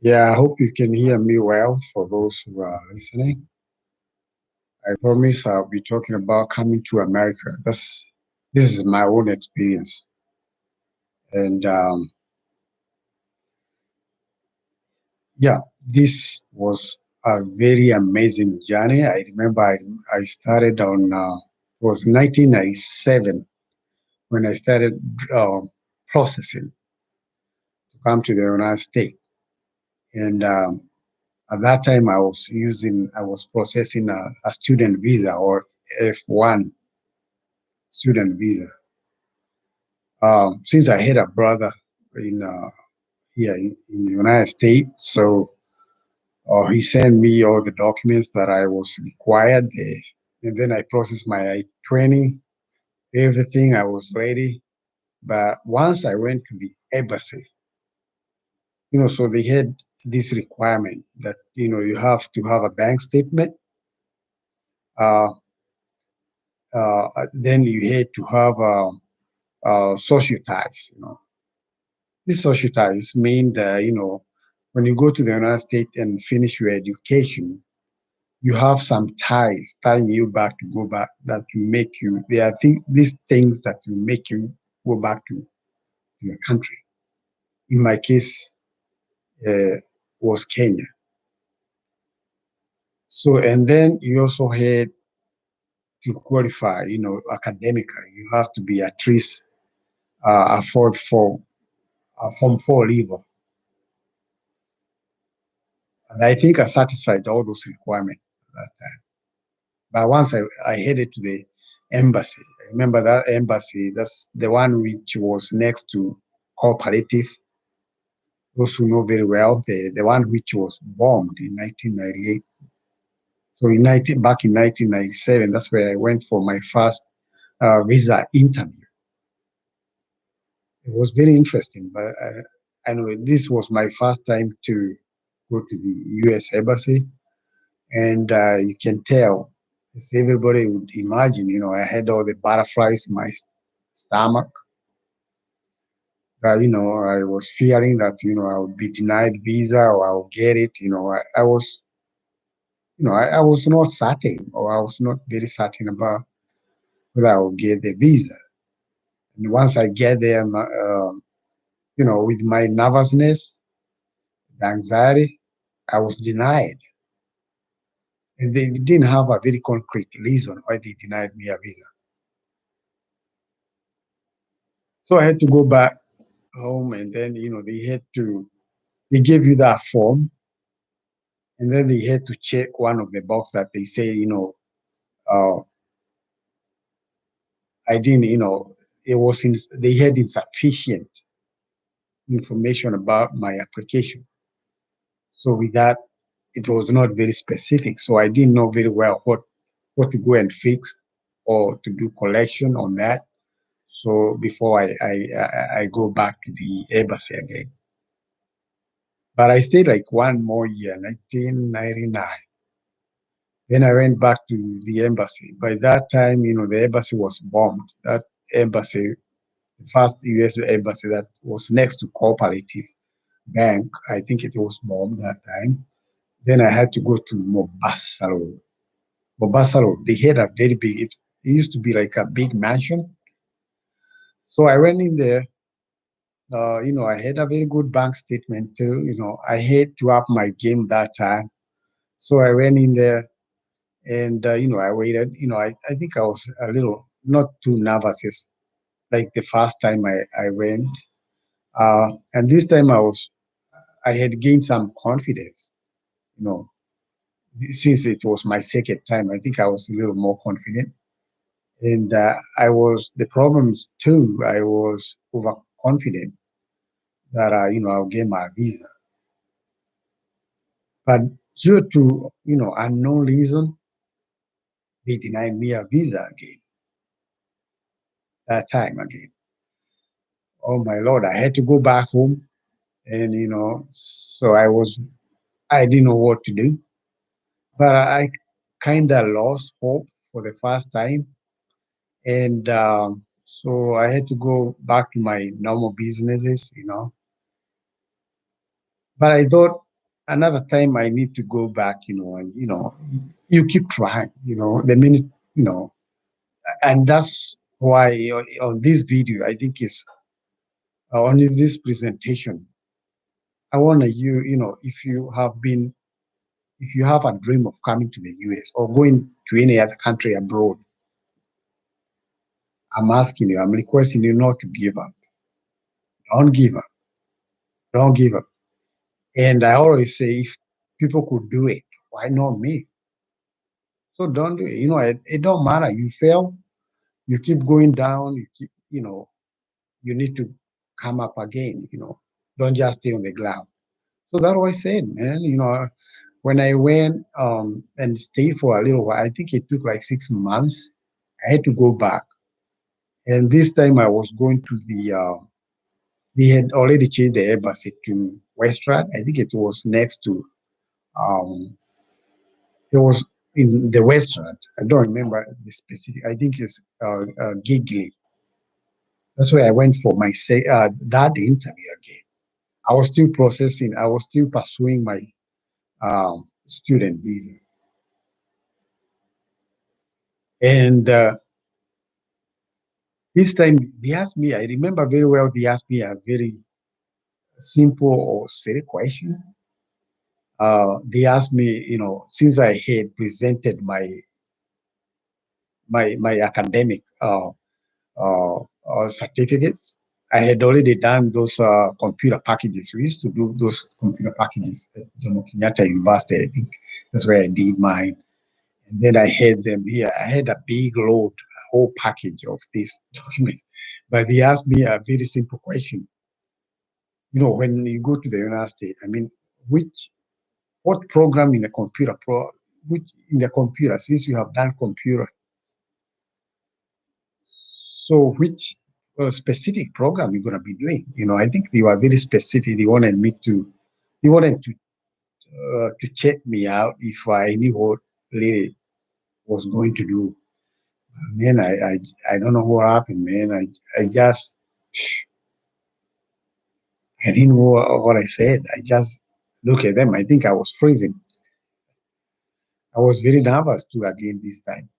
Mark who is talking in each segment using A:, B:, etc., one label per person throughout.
A: Yeah, I hope you can hear me well for those who are listening. I promise I'll be talking about coming to America. This is my own experience. And yeah, this was a very amazing journey. I remember I started on was 1997 when I started uh, processing to come to the United States. And at that time, I was processing a student visa or F1 student visa. Since I had a brother in here in the United States, so he sent me all the documents that I was required, and then I processed my I-20, everything. I was ready. But once I went to the embassy, so they had this requirement that you have to have a bank statement. Uh, then you had to have social ties. These social ties mean that, when you go to the United States and finish your education, you have some ties tying you back to go back that will make you, there are these things that will make you go back to your country. In my case, uh, was Kenya. So, and then you also had to qualify, academically. You have to be at least a Form 4 leaver. And I think I satisfied all those requirements at that time. But once I headed to the embassy, I remember that embassy, that's the one which was next to Cooperative. Those who know very well, the one which was bombed in 1998. So back in 1997, that's where I went for my first visa interview. It was very interesting, but I know this was my first time to go to the U.S. embassy, and you can tell, as everybody would imagine, I had all the butterflies in my stomach. I was fearing that, I would be denied visa or I'll get it. I was not certain, or I was not very certain about whether I will get the visa. And once I get there, with my nervousness, the anxiety, I was denied. And they didn't have a very concrete reason why they denied me a visa. So I had to go back home, and then, they gave you that form, and then they had to check one of the box that they say, uh, I didn't, they had insufficient information about my application. So with that, it was not very specific. So I didn't know very well what to go and fix or to do collection on that. So before I go back to the embassy again. But I stayed like one more year, 1999. Then I went back to the embassy. By that time, the embassy was bombed. That embassy, the first US embassy that was next to Cooperative Bank, I think it was bombed that time. Then I had to go to Mombasa Road. Mombasa Road, they had a very big, it used to be like a big mansion. So I went in there. I had a very good bank statement too. I had to up my game that time. So I went in there and, I waited. I think I was a little not too nervous as like the first time I went. And this time I had gained some confidence, you know, since it was my second time. I think I was a little more confident. And the problems too, I was overconfident that, I'll get my visa. But due to, unknown reason, they denied me a visa again, that time again. Oh my Lord, I had to go back home. And, so I didn't know what to do. But I kind of lost hope for the first time. And so I had to go back to my normal businesses. But I thought another time I need to go back, and you keep trying, the minute, and that's why on this video, I think is on this presentation, I want if you have a dream of coming to the US or going to any other country abroad, I'm requesting you not to give up. Don't give up. Don't give up. And I always say, if people could do it, why not me? So don't do it. It don't matter. You fail, you keep going down, you need to come up again, don't just stay on the ground. So that's what I said, man. When I went and stayed for a little while, I think it took like 6 months. I had to go back. And this time I was going to they had already changed the embassy to Westrat. I think it was next to, it was in the Westrat. I don't remember the specific. I think it's Giggly. That's where I went for my that interview again. I was still pursuing my student visa. And this time they asked me, I remember very well, they asked me a very simple or silly question. They asked me, since I had presented my academic certificates, I had already done those computer packages. We used to do those computer packages at Jomo Kenyatta University. I think that's where I did mine. And then I had them here. I had a big load, a whole package of this document. But they asked me a very simple question. When you go to the United States, I mean, what program in the which in the computer, since you have done computer, so which specific program you're going to be doing? I think they were very specific. They wanted to check me out if I knew what really was going to do. Man, I don't know what happened, man. I didn't know what I said. I just look at them. I think I was freezing. I was very nervous too again this time.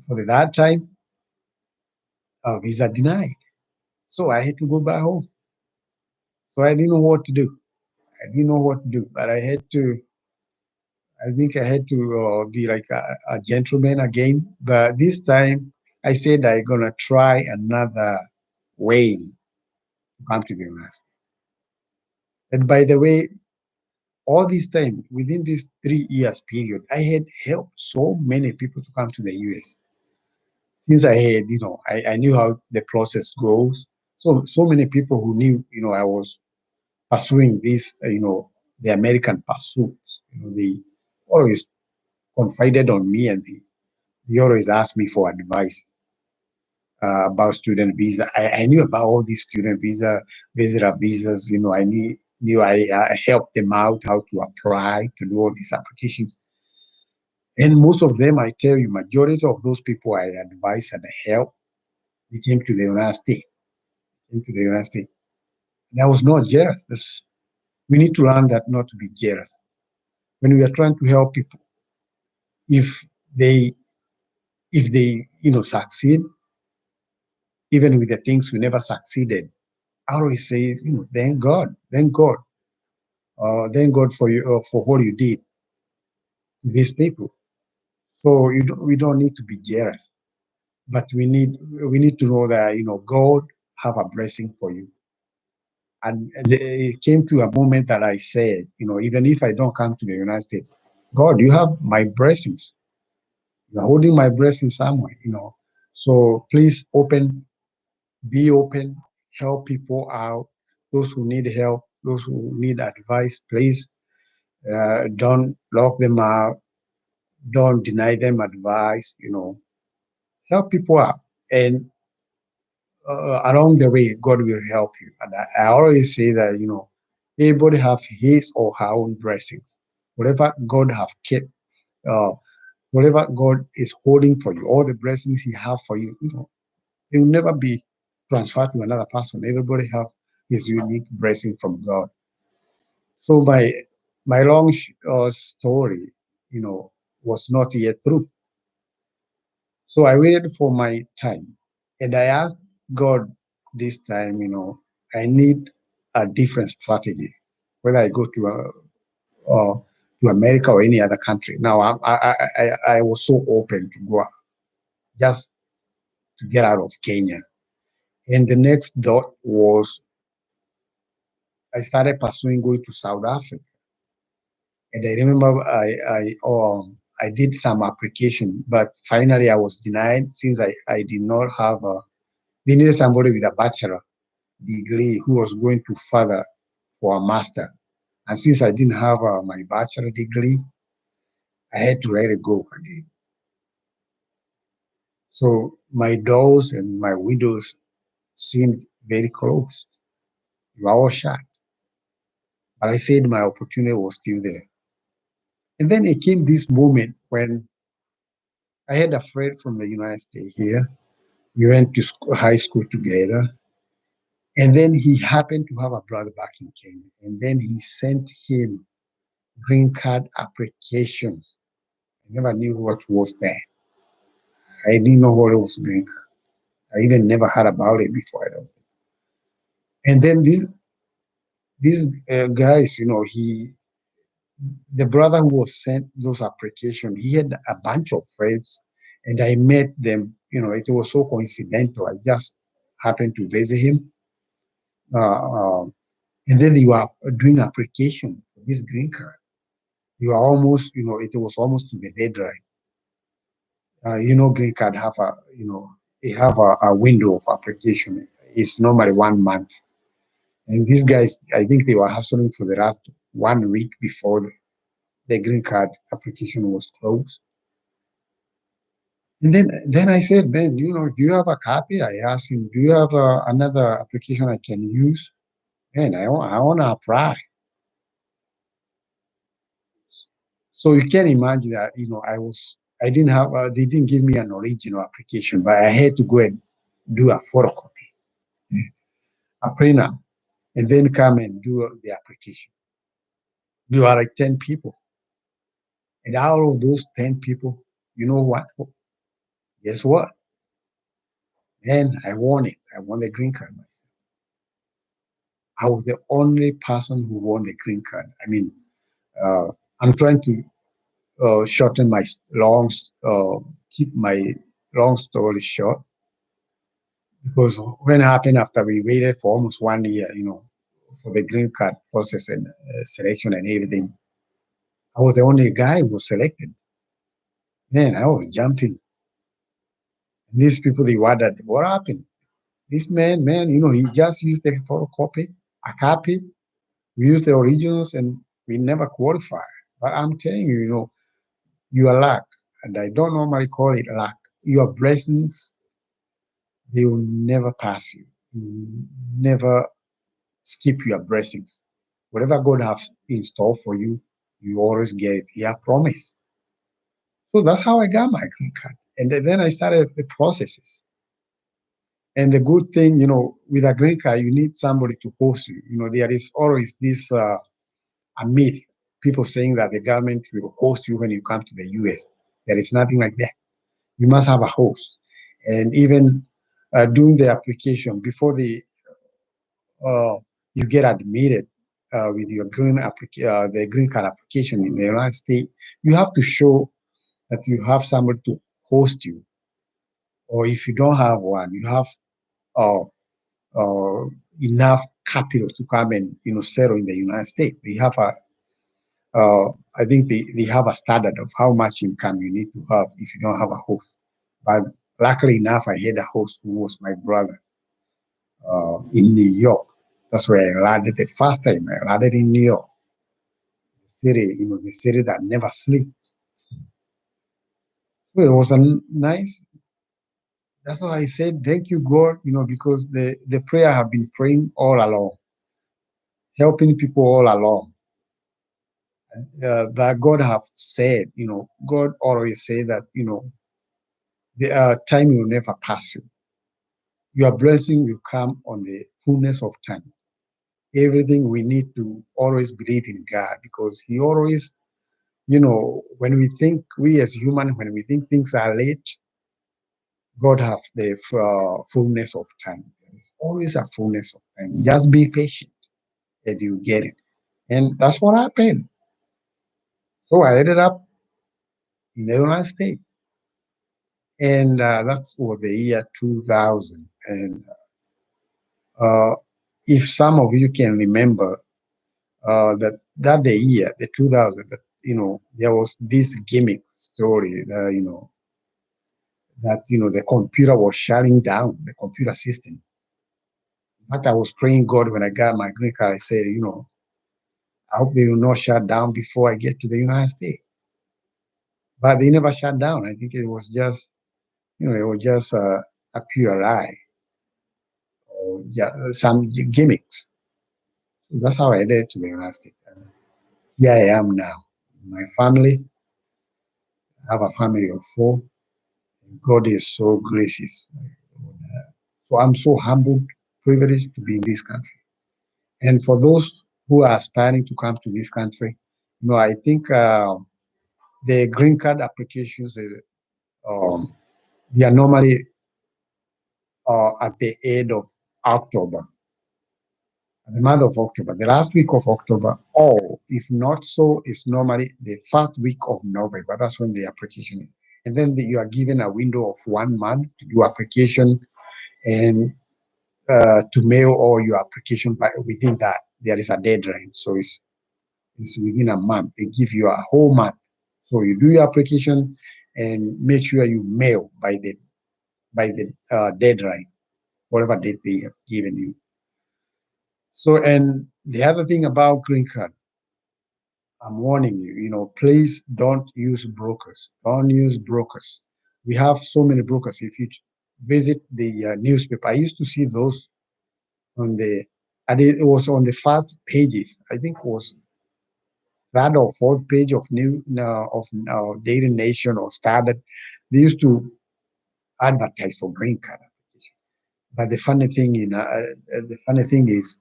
A: For that time, visa denied. So I had to go back home. So I didn't know what to do. But I think I had to be like a gentleman again. But this time I said I'm going to try another way to come to the United States. And by the way, all this time, within this 3 years period, I had helped so many people to come to the US. Since I had, I knew how the process goes. So many people who knew, I was pursuing this, the American pursuits. They always confided on me, and they always asked me for advice about student visa. I knew about all these student visitor visas. I helped them out how to apply to do all these applications. And most of them, I tell you, majority of those people I advise and I help, they came to the United States. And I was not jealous. We need to learn that not to be jealous. When we are trying to help people, if they succeed, even with the things we never succeeded, I always say, thank God, thank God for you for what you did to these people. So we don't need to be jealous, but we need to know that God have a blessing for you. And it came to a moment that I said, even if I don't come to the United States, God, you have my blessings. You're holding my blessings somewhere. So please be open, help people out. Those who need help, those who need advice, please don't lock them out. Don't deny them advice. Help people out. And along the way, God will help you. And I always say that, everybody have his or her own blessings. Whatever God have kept, uh, whatever God is holding for you, all the blessings He have for you, they will never be transferred to another person. Everybody have his unique blessing from God. So my long story, was not yet through. So I waited for my time, and I asked God this time, I need a different strategy, whether I go to America or any other country. Now I was so open to go just to get out of Kenya. And the next thought was I started pursuing going to South Africa. And I remember I did some application, but finally I was denied since I did not have they needed somebody with a bachelor degree who was going to further for a master. And since I didn't have my bachelor degree, I had to let it go again. So my doors and my windows seemed very closed. They were all shut. But I said my opportunity was still there. And then it came this moment when I had a friend from the United States here. We went to high school together. And then he happened to have a brother back in Kenya. And then he sent him green card applications. I never knew what was that. I didn't know what it was green card. I even never heard about it before. I don't. And then these guys, the brother who was sent those applications, he had a bunch of friends, and I met them. It was so coincidental. I just happened to visit him, uh, and then they were doing application for this green card. You are almost, it was almost to the deadline. Green card have they have a window of application. It's normally 1 month. And these guys, I think they were hustling for the last 1 week before the green card application was closed. And then I said, Ben, do you have a copy? I asked him, do you have another application I can use? Man, I want to apply. So you can imagine that, I didn't have, they didn't give me an original application, but I had to go and do a photocopy, a printer, and then come and do the application. We were like 10 people. And out of those 10 people, you know what? Guess what? And I won it. I won the green card myself. I was the only person who won the green card. I mean, uh, I'm trying to shorten my keep my long story short, because when it happened after we waited for almost 1 year, for the green card process and selection and everything, I was the only guy who was selected. Man, I was jumping. And these people, they wondered, what happened? This man, he just used a photocopy, a copy. We used the originals and we never qualified. But I'm telling you, your luck, and I don't normally call it luck, your blessings, they will never pass you. You never skip your blessings. Whatever God has in store for you, you always get it. He has promised. So that's how I got my green card. And then I started the processes. And the good thing, with a green card, you need somebody to host you. There is always this a myth, people saying that the government will host you when you come to the US. There is nothing like that. You must have a host. And even doing the application before you get admitted with your the green card application in the United States, you have to show that you have somebody to host you. Or if you don't have one, you have uh, uh, enough capital to come and settle in the United States. They have I think they have a standard of how much income you need to have if you don't have a host. But luckily enough, I had a host who was my brother in New York. That's where I landed the first time. I landed in New York, the city, the city that never sleeps. Well, it was a nice. That's why I said thank you, God, because the prayer I have been praying all along, helping people all along. That God have said, God always say that, the time will never pass you. Your blessing will come on the fullness of time. everything, we need to always believe in God, because He always, when we think, we as human, when we think things are late, God have the fullness of time. There is always a fullness of time. Just be patient and you get it. And that's what happened. So I ended up in the United States. And that's what the year 2000. And uh, if some of you can remember that the year, the 2000, that, there was this gimmick story, that, the computer was shutting down, the computer system. In fact, I was praying God when I got my green card. I said, I hope they will not shut down before I get to the United States. But they never shut down. I think it was just, a pure lie, or some gimmicks. That's how I did to the United States. Here I am now. My family, I have a family of 4. God is so gracious. So I'm so humbled, privileged to be in this country. And for those who are aspiring to come to this country, I think the green card applications, um, they are normally at the end of October, the month of October, the last week of October, or if not so, it's normally the first week of November. That's when the application is. And then you are given a window of 1 month to do application, and to mail all your application by within that. There is a deadline. So it's within a month. They give you a whole month. So you do your application and make sure you mail by the deadline, whatever date they have given you. So, and the other thing about green card, I'm warning you, please don't use brokers. Don't use brokers. We have so many brokers. If you visit the newspaper, I used to see those on and it was on the first pages. I think it was third or fourth page of Daily Nation or Standard. They used to advertise for green card application. But the funny thing is,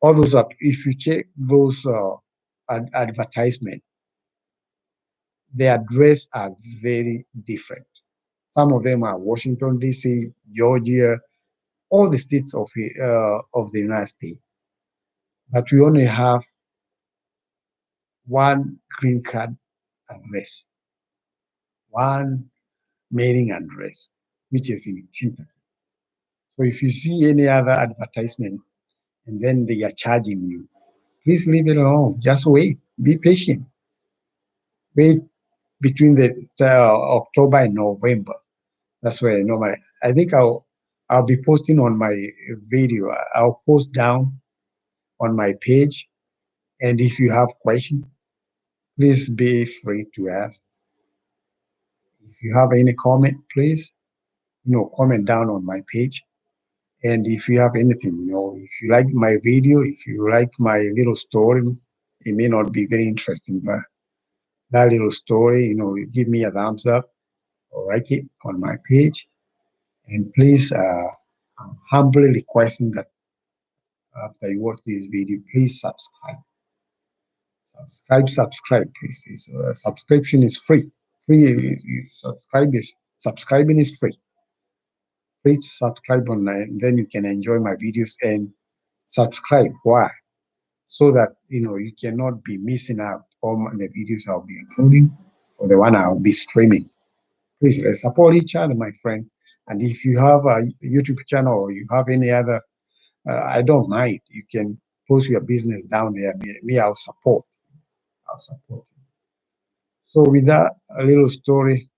A: all those if you check those advertisements, the address are very different. Some of them are Washington D.C., Georgia, all the states of the United States. But we only have one green card address, one mailing address, which is in Kentucky. So if you see any other advertisement and then they are charging you, please leave it alone. Just wait. Be patient. Wait between the October and November. That's where normally. I think I'll be posting on my video. I'll post down on my page, and if you have questions, please be free to ask. If you have any comment, please, comment down on my page. And if you have anything, if you like my video, if you like my little story, it may not be very interesting, but that little story, give me a thumbs up or like it on my page. And please, I'm humbly requesting that after you watch this video, please subscribe. Subscribe, please. Subscription is free. Subscribing is free. Please subscribe online, then you can enjoy my videos and subscribe. Why? So that you cannot be missing out on the videos I'll be uploading or the one I'll be streaming. Please, let's support each other, my friend. And if you have a YouTube channel or you have any other, I don't mind. You can post your business down there. Me, I'll support. I'll support you. So with that, a little story.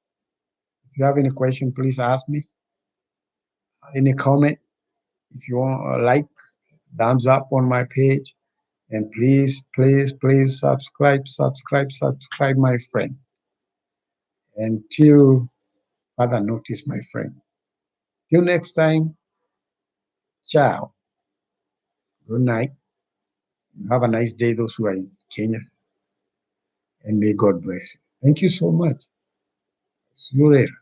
A: If you have any question, please ask me. Any comment, if you want, thumbs up on my page. And please subscribe, my friend. Until further notice, my friend. Till next time, ciao. Good night. Have a nice day, those who are in Kenya. And may God bless you. Thank you so much. See you later.